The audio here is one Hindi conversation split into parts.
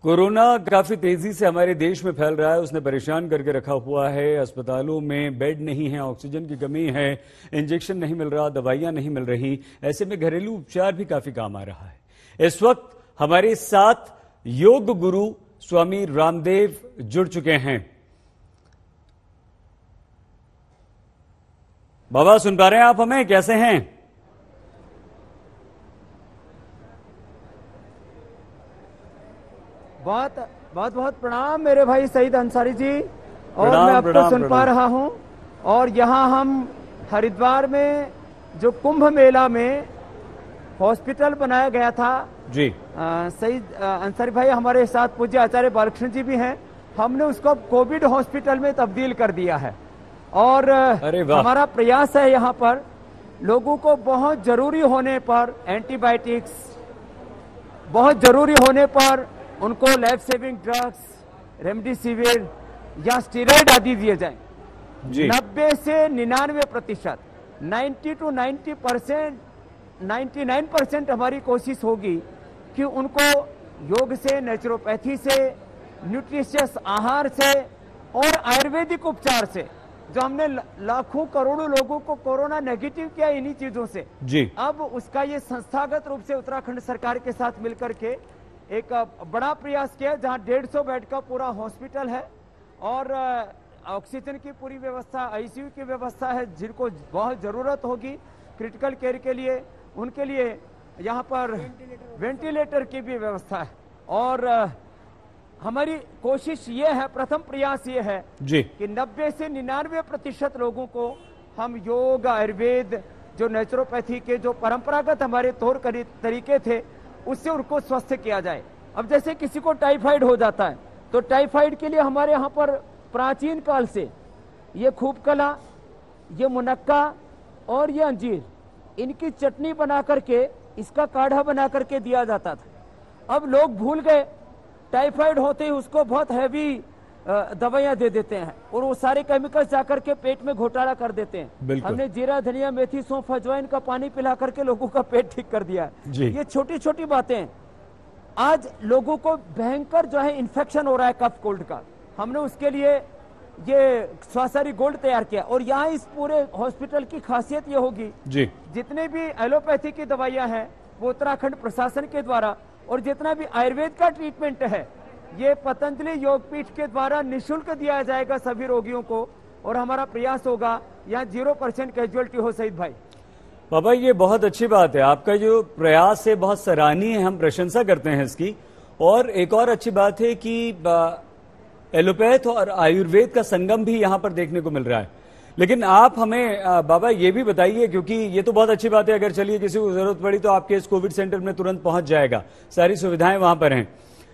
कोरोना काफी तेजी से हमारे देश में फैल रहा है। उसने परेशान करके रखा हुआ है। अस्पतालों में बेड नहीं है, ऑक्सीजन की कमी है, इंजेक्शन नहीं मिल रहा, दवाइयां नहीं मिल रही। ऐसे में घरेलू उपचार भी काफी काम आ रहा है। इस वक्त हमारे साथ योग गुरु स्वामी रामदेव जुड़ चुके हैं। बाबा, सुन पा रहे हैं आप हमें? कैसे हैं? बहुत बहुत बहुत प्रणाम मेरे भाई सईद अंसारी जी। और मैं आपको सुन पा रहा हूं। और यहां हम हरिद्वार में जो कुंभ मेला में हॉस्पिटल बनाया गया था जी, सईद अंसारी भाई हमारे साथ पूज्य आचार्य बालकृष्ण जी भी हैं। हमने उसको कोविड हॉस्पिटल में तब्दील कर दिया है। और हमारा प्रयास है यहाँ पर लोगों को बहुत जरूरी होने पर एंटीबायोटिक्स, बहुत जरूरी होने पर उनको लाइफ सेविंग ड्रग्स, रेमडेसिविर या स्टेरॉइड आदि दिए जाएं। 90 से 99%, 90 to 90%, 99% हमारी कोशिश होगी कि उनको योग से, नेचुरोपैथी से, न्यूट्रिशियस आहार से और आयुर्वेदिक उपचार से, जो हमने लाखों करोड़ों लोगों को कोरोना नेगेटिव किया इन्हीं चीजों से जी। अब उसका ये संस्थागत रूप से उत्तराखंड सरकार के साथ मिलकर के एक बड़ा प्रयास किया, जहां 150 बेड का पूरा हॉस्पिटल है और ऑक्सीजन की पूरी व्यवस्था, आईसीयू की व्यवस्था है। जिनको बहुत जरूरत होगी क्रिटिकल केयर के लिए, उनके लिए यहाँ पर वेंटिलेटर की भी व्यवस्था है। और हमारी कोशिश ये है, प्रथम प्रयास ये है जी, कि 90 से 99% लोगों को हम योग, आयुर्वेद, जो नेचुरोपैथी के जो परंपरागत हमारे तौर तरीके थे, उससे उनको स्वस्थ किया जाए। अब जैसे किसी को टाइफाइड हो जाता है तो टाइफाइड के लिए हमारे यहाँ पर प्राचीन काल से ये खूबकला, ये मुनक्का और ये अंजीर, इनकी चटनी बना करके, इसका काढ़ा बना करके दिया जाता था। अब लोग भूल गए, टाइफाइड होते ही उसको बहुत हैवी दवाइयां दे देते हैं और वो सारे केमिकल्स जाकर के पेट में घोटाला कर देते हैं। हमने जीरा, धनिया, मेथी, सौंफ, अजवाइन का पानी पिला करके लोगों का पेट ठीक कर दिया है। ये छोटी छोटी बातें आज लोगों को भयंकर जो है इन्फेक्शन हो रहा है कफ कोल्ड का। हमने उसके लिए ये स्वासारी गोल्ड तैयार किया। और यहाँ इस पूरे हॉस्पिटल की खासियत ये होगी जी, जितने भी एलोपैथी की दवाइयां हैं वो उत्तराखंड प्रशासन के द्वारा, और जितना भी आयुर्वेद का ट्रीटमेंट है ये पतंजलि योगपीठ के द्वारा निःशुल्क दिया जाएगा सभी रोगियों को। और हमारा प्रयास होगा यहाँ 0% कैजुअलिटी हो। सईद भाई, बाबा, ये बहुत अच्छी बात है। आपका जो प्रयास है बहुत सराहनीय है, हम प्रशंसा करते हैं इसकी। और एक और अच्छी बात है कि एलोपैथ और आयुर्वेद का संगम भी यहाँ पर देखने को मिल रहा है। लेकिन आप हमें बाबा ये भी बताइए, क्योंकि ये तो बहुत अच्छी बात है, अगर चलिए किसी को जरूरत पड़ी तो आपके इस कोविड सेंटर में तुरंत पहुंच जाएगा, सारी सुविधाएं वहां पर हैं।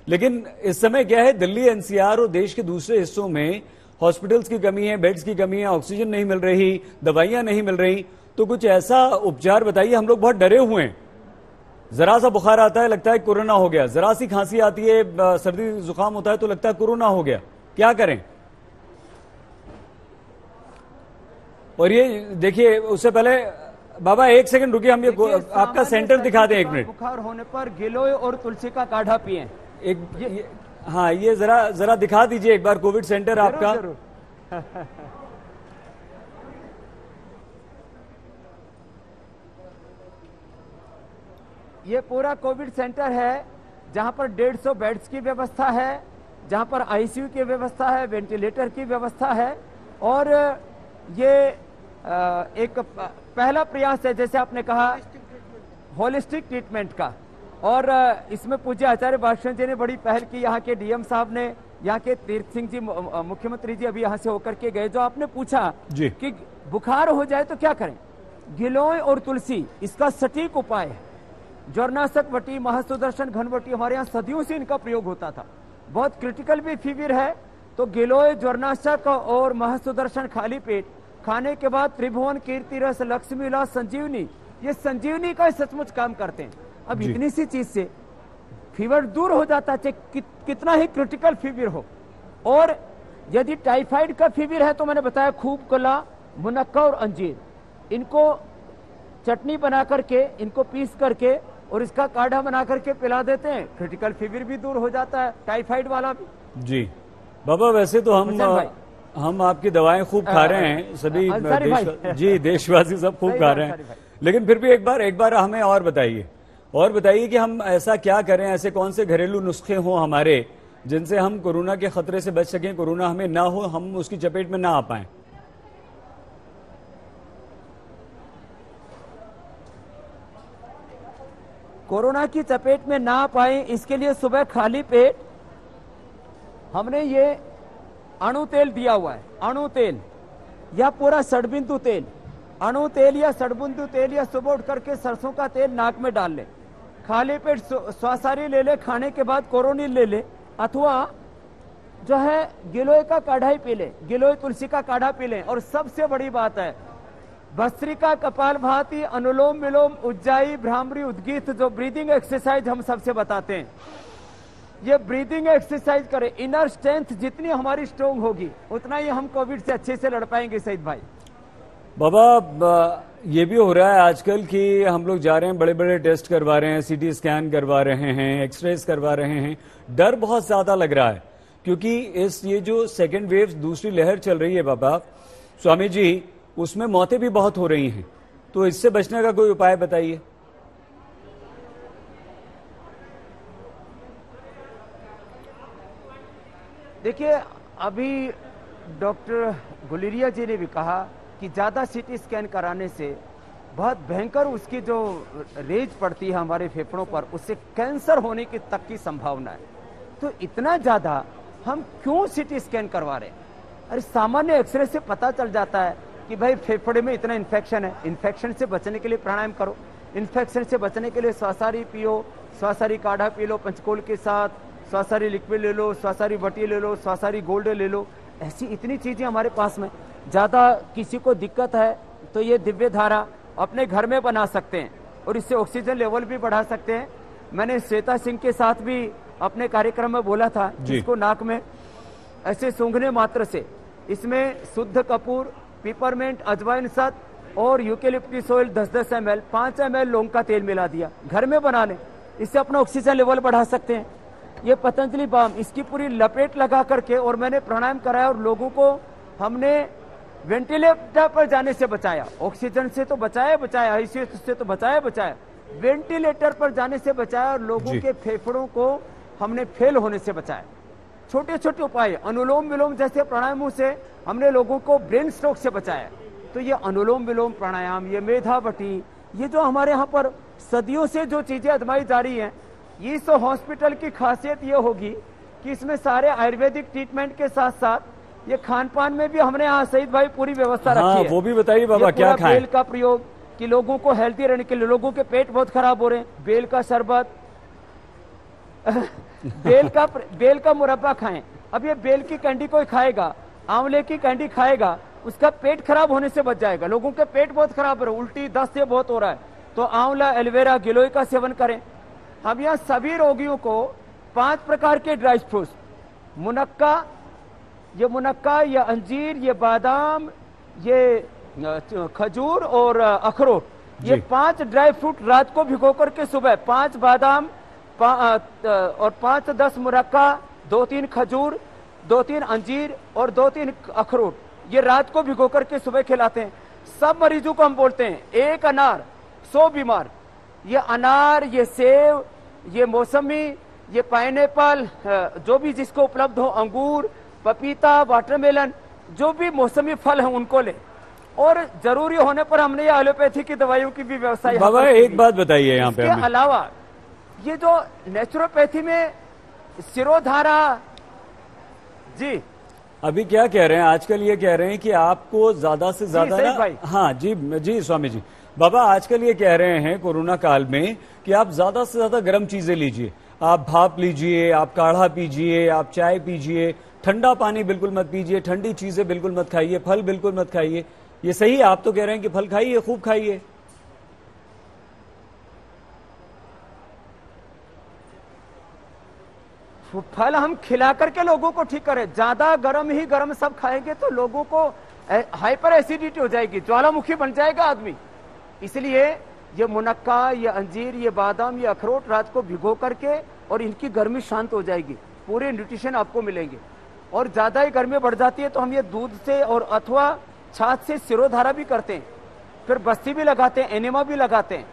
लेकिन इस समय क्या है, दिल्ली, एनसीआर और देश के दूसरे हिस्सों में हॉस्पिटल्स की कमी है, बेड्स की कमी है, ऑक्सीजन नहीं मिल रही, दवाइयां नहीं मिल रही। तो कुछ ऐसा उपचार बताइए। हम लोग बहुत डरे हुए हैं। जरा सा बुखार आता है लगता है कोरोना हो गया, जरा सी खांसी आती है, सर्दी जुकाम होता है तो लगता है कोरोना हो गया। क्या करें? और ये देखिए, उससे पहले बाबा एक सेकंड रुकिए, हम ये आपका सेंटर दिखा दें। 1 मिनट। बुखार होने पर गिलोय और तुलसी का काढ़ा पिए। हाँ, ये जरा दिखा दीजिए एक बार कोविड सेंटर आपका। जरूर। ये पूरा कोविड सेंटर है जहां पर 150 बेड्स की व्यवस्था है, जहां पर आईसीयू की व्यवस्था है, वेंटिलेटर की व्यवस्था है। और ये एक पहला प्रयास है, जैसे आपने कहा, होलिस्टिक ट्रीटमेंट का। और इसमें पूज्य आचार्य बालकृष्ण जी ने बड़ी पहल की। यहाँ के डीएम साहब ने, यहाँ के तीर्थ सिंह जी मुख्यमंत्री जी अभी यहाँ से होकर के गए। जो आपने पूछा कि बुखार हो जाए तो क्या करें, गिलोय और तुलसी इसका सटीक उपाय है। ज्वरनाशक वटी, महासुदर्शन घनवटी, हमारे यहाँ सदियों से इनका प्रयोग होता था। बहुत क्रिटिकल भी फीवर है तो गिलोय, ज्वरनाशक और महासुदर्शन खाली पेट खाने के बाद त्रिभुवन, कीर्ति रस, लक्ष्मी विलास, संजीवनी, ये संजीवनी का सचमुच काम करते हैं। अब इतनी सी चीज से फीवर दूर हो जाता है, चाहे कितना ही क्रिटिकल फीवर हो। और यदि टाइफाइड का फीवर है तो मैंने बताया खूबकला, मुनक्का और अंजीर, इनको चटनी बना करके, इनको पीस करके और इसका काढ़ा बना करके पिला देते हैं, क्रिटिकल फीवर भी दूर हो जाता है, टाइफाइड वाला भी। जी बाबा, वैसे तो हम आपकी दवाएं खूब खा रहे हैं, सभी जी देशवासी सब खूब खा रहे हैं, लेकिन फिर भी एक बार हमें और बताइए कि हम ऐसा क्या करें, ऐसे कौन से घरेलू नुस्खे हों हमारे जिनसे हम कोरोना के खतरे से बच सकें, कोरोना हमें ना हो, हम उसकी चपेट में ना आ पाएं। कोरोना की चपेट में ना आ पाए इसके लिए सुबह खाली पेट हमने ये अणु तेल दिया हुआ है, अणु तेल या पूरा षडबिंदु तेल, अणु तेल या षडबिंदु तेल, या सुबह उठ करके सरसों का तेल नाक में डाल ले, खाली पेट श्वासारी ले ले, खाने के बाद कोरोनिल ले ले, अथवा जो है गिलोय का काढ़ा ही पी ले, गिलोय तुलसी का काढ़ा पी ले। और सबसे बड़ी बात है भस्त्रिका, कपालभाति, अनुलोम विलोम, उज्जाई, भ्रामरी, उद्गीत, जो ब्रीदिंग एक्सरसाइज हम सबसे बताते हैं, ये ब्रीदिंग एक्सरसाइज करें। इनर स्ट्रेंथ जितनी हमारी स्ट्रोंग होगी उतना ही हम कोविड से अच्छे से लड़ पाएंगे। सईद भाई बाबा, ये भी हो रहा है आजकल कि हम लोग जा रहे हैं, बड़े बड़े टेस्ट करवा रहे हैं, सीटी स्कैन करवा रहे हैं, एक्सरेज करवा रहे हैं, डर बहुत ज्यादा लग रहा है क्योंकि ये जो सेकेंड वेव, दूसरी लहर चल रही है बाबा स्वामी जी, उसमें मौतें भी बहुत हो रही हैं, तो इससे बचने का कोई उपाय बताइए। देखिए, अभी डॉक्टर गुलेरिया जी ने भी कहा कि ज्यादा सीटी स्कैन कराने से बहुत भयंकर उसकी जो रेज पड़ती है हमारे फेफड़ों पर, उससे कैंसर होने की तक की संभावना है। तो इतना ज्यादा हम क्यों सीटी स्कैन करवा रहे हैं? अरे सामान्य एक्सरे से पता चल जाता है कि भाई फेफड़े में इतना इन्फेक्शन है। इन्फेक्शन से बचने के लिए प्राणायाम करो, इन्फेक्शन से बचने के लिए श्वासारी पियो, श्वासारी काढ़ा पी लो पंचकोल के साथ, श्वासारी लिक्विड ले लो, श्वासारी बटी ले लो, श्वासारी गोल्ड ले लो। ऐसी इतनी चीजें हमारे पास में। ज्यादा किसी को दिक्कत है तो ये दिव्य धारा अपने घर में बना सकते हैं और इससे ऑक्सीजन लेवल भी बढ़ा सकते हैं। मैंने श्वेता सिंह के साथ भी अपने कार्यक्रम में बोला था, जिसको नाक में ऐसे सूंघने मात्र से इसमें शुद्ध कपूर, पिपरमेंट, अजवाइन सत और यूकेलिप्टस ऑयल 10-10 ml, 5 ml लौंग का तेल मिला दिया, घर में बना लें, इससे अपना ऑक्सीजन लेवल बढ़ा सकते हैं। ये पतंजलि बाम, इसकी पूरी लपेट लगा करके और मैंने प्राणायाम कराया और लोगों को हमने वेंटिलेटर पर जाने से बचाया। ऑक्सीजन से तो बचाया, आईसीयू से तो बचाया, वेंटिलेटर पर जाने से बचाया और लोगों के फेफड़ों को हमने फेल होने से बचाया। छोटे छोटे उपाय, अनुलोम विलोम जैसे प्राणायामों से हमने लोगों को ब्रेन स्ट्रोक से बचाया। तो ये अनुलोम विलोम प्राणायाम, ये मेधावटी, ये जो हमारे यहाँ पर सदियों से जो चीजें आजमाई जा रही हैं, इस हॉस्पिटल की खासियत ये होगी कि इसमें सारे आयुर्वेदिक ट्रीटमेंट के साथ साथ ये खान पान में भी हमने यहाँ सईद भाई पूरी व्यवस्था रखी है। वो भी बताइए बाबा, क्या खाएं? बेल का प्रयोग कि लोगों को हेल्थी रहने के लिए, लोगों के पेट बहुत खराब हो रहे हैं, बेल का शरबत बेल का मुरब्बा खाएं। अब ये बेल की कैंडी कोई खाएगा, आंवले की कैंडी खाएगा, उसका पेट खराब होने से बच जाएगा। लोगों के पेट बहुत खराब हो रहा है, उल्टी दस्त ये बहुत हो रहा है, तो आंवला, एलोवेरा, गिलोय का सेवन करें। हम यहाँ सभी रोगियों को 5 प्रकार के ड्राई फ्रूट्स, मुनक्का, ये अंजीर, ये बादाम, ये खजूर और अखरोट, ये 5 ड्राई फ्रूट रात को भिगो करके सुबह 5 बादाम और 5-10 मुनक्का, 2-3 खजूर, 2-3 अंजीर और 2-3 अखरोट, ये रात को भिगो करके सुबह खिलाते हैं। सब मरीजों को हम बोलते हैं 1 अनार 100 बीमार। ये अनार, ये सेब, ये मौसमी, ये पाइनएप्पल, जो भी जिसको उपलब्ध हो, अंगूर, पपीता, वाटरमेलन, जो भी मौसमी फल है उनको ले। और जरूरी होने पर हमने ये एलोपैथी की दवाइयों की भी व्यवस्था। बाबा एक बात बताइए यहाँ पे, इसके अलावा ये जो नेचुरोपैथी में शिरोधारा, जी अभी क्या कह रहे हैं आजकल, ये कह रहे हैं कि आपको ज्यादा से ज्यादा ना, हाँ जी स्वामी जी, बाबा आजकल ये कह रहे हैं कोरोना काल में कि आप ज्यादा से ज्यादा गर्म चीजें लीजिए, आप भाप लीजिए, आप काढ़ा पीजिए, आप चाय पीजिए, ठंडा पानी बिल्कुल मत पीजिए, ठंडी चीजें बिल्कुल मत खाइए, फल बिल्कुल मत खाइए। ये सही है? आप तो कह रहे हैं कि फल खाइए, खूब खाइए। फल हम खिला करके लोगों को ठीक करें। ज्यादा गर्म सब खाएंगे तो लोगों को हाइपर एसिडिटी हो जाएगी, ज्वालामुखी बन जाएगा आदमी। इसलिए ये मुनक्का, ये अंजीर, ये बादाम, ये अखरोट रात को भिगो करके, और इनकी गर्मी शांत हो जाएगी, पूरे न्यूट्रिशन आपको मिलेंगे। और ज्यादा ही गर्मी बढ़ जाती है तो हम ये दूध से और अथवा छाछ से सिरोधारा भी करते हैं, फिर बस्ती भी लगाते हैं, एनेमा भी लगाते हैं।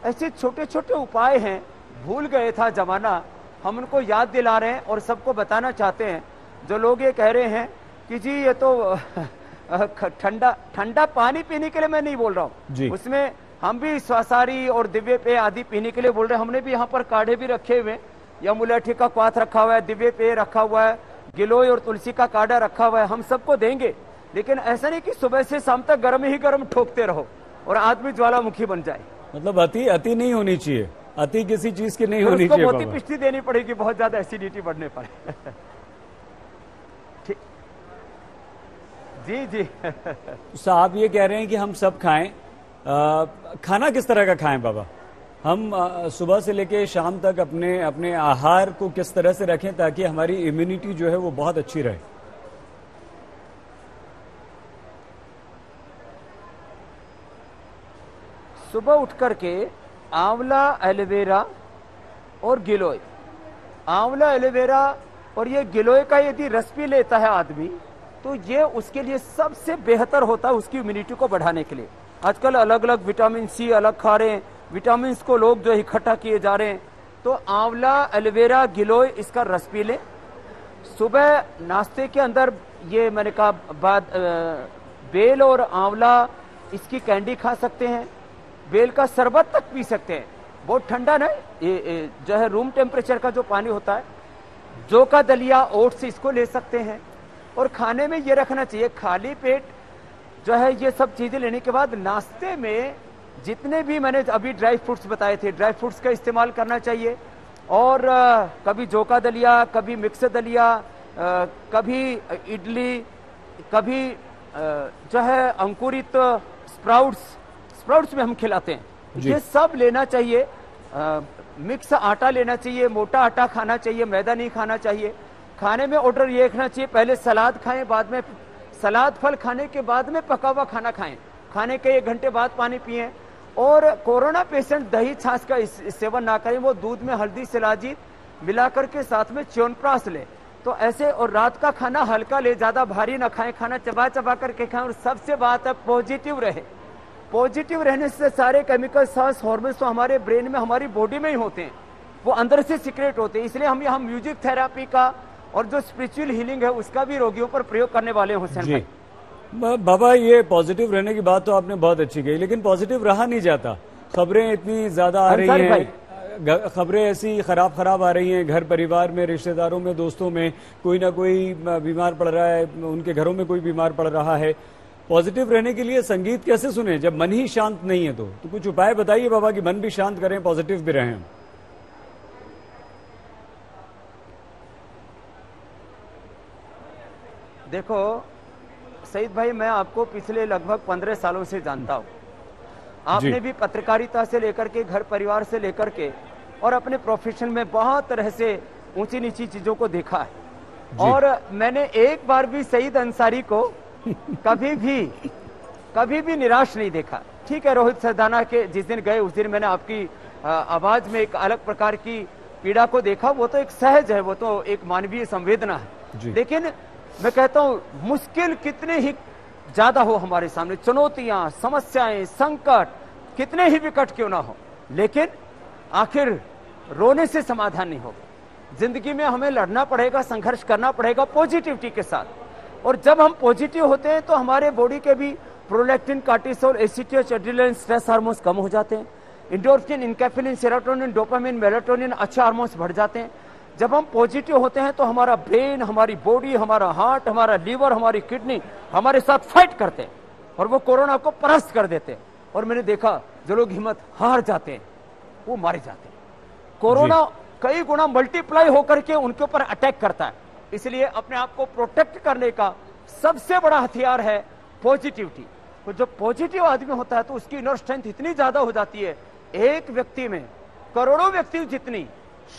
ऐसे छोटे छोटे उपाय हैं, भूल गए था जमाना, हम उनको याद दिला रहे हैं और सबको बताना चाहते हैं। जो लोग ये कह रहे हैं कि जी ये तो ठंडा ठंडा पानी पीने के लिए मैं नहीं बोल रहा हूँ, उसमें हम भी स्वासारी और दिव्य पेय आदि पीने के लिए बोल रहे हैं। हमने भी यहाँ पर काढ़े भी रखे हुए, या मुलेठी का क्वाथ रखा हुआ है, दिव्य पेय रखा हुआ है, गिलोय और तुलसी का काढ़ा रखा हुआ है, हम सबको देंगे। लेकिन ऐसा नहीं कि सुबह से शाम तक गर्म ही गर्म ठोकते रहो और आदमी ज्वालामुखी बन जाए। मतलब अति नहीं होनी चाहिए, अति किसी चीज की नहीं होनी चाहिए। मोती पिष्टी देनी पड़ेगी बहुत ज्यादा एसिडिटी बढ़ने पर। ठीक जी जी। साहब ये कह रहे हैं कि हम सब खाएं, खाना किस तरह का खाएं बाबा? हम सुबह से लेके शाम तक अपने आहार को किस तरह से रखें ताकि हमारी इम्यूनिटी जो है वो बहुत अच्छी रहे? सुबह उठ करके आंवला, एलोवेरा और गिलोय, आंवला, एलोवेरा और ये गिलोय का यदि रस भी लेता है आदमी तो ये उसके लिए सबसे बेहतर होता है उसकी इम्यूनिटी को बढ़ाने के लिए। आजकल अलग अलग विटामिन सी अलग खा रहे हैं, विटामिन को लोग जो इकट्ठा किए जा रहे हैं। तो आंवला, एलोवेरा, गिलोय इसका रस पी लें। सुबह नाश्ते के अंदर ये मैंने कहा बेल और आंवला इसकी कैंडी खा सकते हैं, बेल का शरबत तक पी सकते हैं, बहुत ठंडा नहीं, ये जो है रूम टेम्परेचर का जो पानी होता है। जौ का दलिया, ओट्स इसको ले सकते हैं। और खाने में ये रखना चाहिए, खाली पेट जो है ये सब चीजें लेने के बाद नाश्ते में जितने भी मैंने अभी ड्राई फ्रूट्स बताए थे, ड्राई फ्रूट्स का इस्तेमाल करना चाहिए। और कभी जौ का दलिया, कभी मिक्स दलिया, कभी इडली, कभी जो है अंकुरित स्प्राउट्स में हम खिलाते हैं, ये सब लेना चाहिए। मिक्स आटा लेना चाहिए, मोटा आटा खाना चाहिए, मैदा नहीं खाना चाहिए। खाने में ऑर्डर ये रखना चाहिए, पहले सलाद खाएं, बाद में सलाद फल खाने के बाद में पका हुआ खाना खाएं, खाने के 1 घंटे बाद पानी पिएं। और कोरोना पेशेंट दही छाछ का सेवन ना करें, वो दूध में हल्दी शिलाजीत मिलाकर के साथ में च्यवनप्राश ले, तो ऐसे। और रात का खाना हल्का ले, ज्यादा भारी ना खाएं, खाना चबा चबा करके खाएं। और सबसे बात है पॉजिटिव रहे, पॉजिटिव रहने से सारे केमिकल सांस हार्मोन्स तो हमारे ब्रेन में, हमारी बॉडी में ही होते हैं, वो अंदर से सीक्रेट होते हैं। इसलिए हम यहाँ म्यूजिक थेरापी का और जो स्पिरिचुअल हीलिंग है उसका भी रोगियों पर प्रयोग करने वाले हैं हुसैन भाई। बाबा ये पॉजिटिव रहने की बात तो आपने बहुत अच्छी कही, लेकिन पॉजिटिव रहा नहीं जाता। खबरें इतनी ज्यादा आ रही हैं, खबरें ऐसी खराब आ रही हैं, घर परिवार में, रिश्तेदारों में, दोस्तों में कोई ना कोई बीमार पड़ रहा है, उनके घरों में कोई बीमार पड़ रहा है। पॉजिटिव रहने के लिए संगीत कैसे सुने जब मन ही शांत नहीं है? तो कुछ उपाय बताइए बाबा कि मन भी शांत करें, पॉजिटिव भी रहें। देखो सईद भाई, मैं आपको पिछले लगभग 15 सालों से जानता हूं। आपने भी पत्रकारिता से लेकर के, घर परिवार से लेकर के और अपने प्रोफेशन में बहुत तरह से ऊंची नीची चीजों को देखा है। और मैंने एक बार भी सईद अंसारी को कभी भी निराश नहीं देखा। ठीक है, रोहित सरदाना के जिस दिन गए उस दिन मैंने आपकी आवाज में एक अलग प्रकार की पीड़ा को देखा, वो तो एक सहज है, वो तो एक मानवीय संवेदना है। लेकिन मैं कहता हूं मुश्किल कितने ही ज्यादा हो हमारे सामने, चुनौतियां, समस्याएं, संकट कितने ही विकट क्यों ना हो, लेकिन आखिर रोने से समाधान नहीं होगा। जिंदगी में हमें लड़ना पड़ेगा, संघर्ष करना पड़ेगा पॉजिटिविटी के साथ। और जब हम पॉजिटिव होते हैं तो हमारे बॉडी के भी प्रोलैक्टिन, कार्टिसोल, एसिटियस, एड्रेनलिन, स्ट्रेस हार्मोन्स कम हो जाते हैं। Endorphin, enkephalin, serotonin, dopamine, melatonin अच्छे हार्मोन्स बढ़ जाते हैं। जब हम पॉजिटिव होते हैं तो हमारा ब्रेन, हमारी बॉडी, हमारा हार्ट, हमारा लीवर, हमारी किडनी हमारे साथ फाइट करते हैं और वो कोरोना को परास्त कर देते हैं। और मैंने देखा जो लोग हिम्मत हार जाते हैं वो मारे जाते हैं। कोरोना कई गुना मल्टीप्लाई होकर के उनके ऊपर अटैक करता है। इसलिए अपने आप को प्रोटेक्ट करने का सबसे बड़ा हथियार है पॉजिटिविटी। तो जब पॉजिटिव आदमी होता है तो उसकी इनर स्ट्रेंथ इतनी ज्यादा हो जाती है, एक व्यक्ति में करोड़ों व्यक्ति जितनी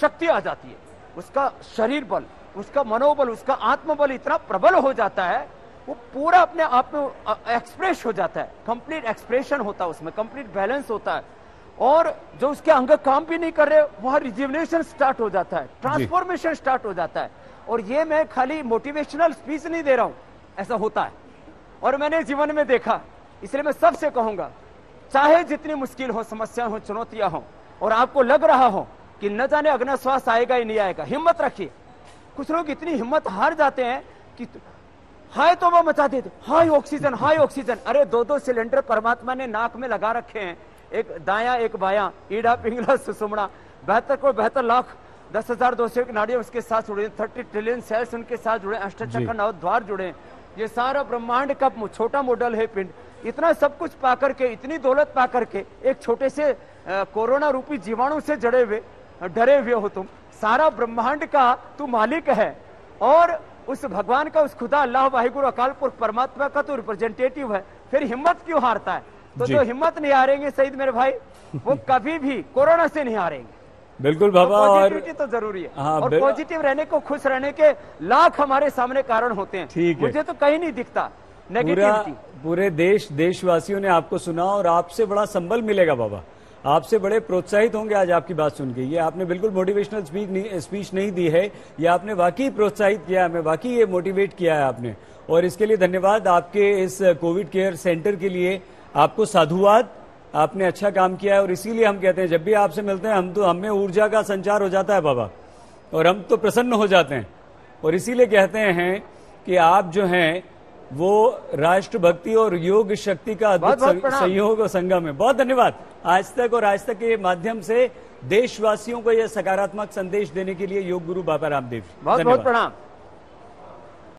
शक्ति आ जाती है। उसका शरीर बल, उसका मनोबल, उसका आत्मबल इतना प्रबल हो जाता है, वो पूरा अपने आप में एक्सप्रेस हो जाता है, कंप्लीट एक्सप्रेशन होता है उसमें, कंप्लीट बैलेंस होता है। और जो उसके अंग काम भी नहीं कर रहे, वहां रिजुविनेशन स्टार्ट हो जाता है, ट्रांसफॉर्मेशन स्टार्ट हो जाता है। और ये मैं खाली मोटिवेशनल स्पीच नहीं दे रहा हूं, ऐसा होता है और मैंने जीवन में देखा। इसलिए मैं सबसे कहूंगा, चाहे जितनी मुश्किल हो, समस्या हो, चुनौतियां हो, और आपको लग रहा हो कि न जाने अगला श्वास आएगा ही नहीं आएगा, हिम्मत रखिए। कुछ लोग इतनी हिम्मत हार जाते हैं कि हाय तो वो मचा देते, हाय ऑक्सीजन, हाय ऑक्सीजन। अरे 2-2 सिलेंडर परमात्मा ने नाक में लगा रखे हैं, एक दाया एक बाया, ईड़ा पिंगला सुषुम्ना, 72 लाख 10,200 नाड़ियां उसके साथ जुड़े, 30 ट्रिलियन सेल्स उनके साथ जुड़े, अष्टचक्र नवद्वार जुड़े। ये सारा ब्रह्मांड का छोटा मॉडल है पिंड। इतना सब कुछ पाकर के, इतनी दौलत पाकर के, एक छोटे से कोरोना रूपी जीवाणु से जड़े हुए, डरे हुए हो तुम। सारा ब्रह्मांड का तू मालिक है और उस भगवान का, उस खुदा अल्लाह वाहिगुरु अकाल पुरख परमात्मा का तो रिप्रेजेंटेटिव है, फिर हिम्मत क्यों हारता है? तो जो हिम्मत नहीं हारेंगे सईद मेरे भाई, वो कभी भी कोरोना से नहीं हारेंगे। बिल्कुल बाबा, तो पॉजिटिविटी तो जरूरी है। हाँ, और पॉजिटिव रहने को, खुश रहने के लाख हमारे सामने कारण होते हैं। ठीक है, मुझे तो कहीं नहीं दिखता नेगेटिविटी। पूरे देशवासियों ने आपको सुना और आपसे बड़ा संबल मिलेगा बाबा, आपसे बड़े प्रोत्साहित होंगे आज आपकी बात सुन के। ये आपने बिल्कुल मोटिवेशनल स्पीच नहीं दी है, ये आपने वाकई प्रोत्साहित किया, हमें वाकई ये मोटिवेट किया है आपने, और इसके लिए धन्यवाद। आपके इस कोविड केयर सेंटर के लिए आपको साधुवाद, आपने अच्छा काम किया है। और इसीलिए हम कहते हैं जब भी आपसे मिलते हैं हमें ऊर्जा का संचार हो जाता है बाबा, और हम तो प्रसन्न हो जाते हैं। और इसीलिए कहते हैं कि आप जो हैं वो राष्ट्रभक्ति और योग शक्ति का अद्भुत संयोग और संगम है। बहुत धन्यवाद आज तक और आज तक के माध्यम से देशवासियों को यह सकारात्मक संदेश देने के लिए योग गुरु बाबा रामदेव। बहुत बहुत प्रणाम।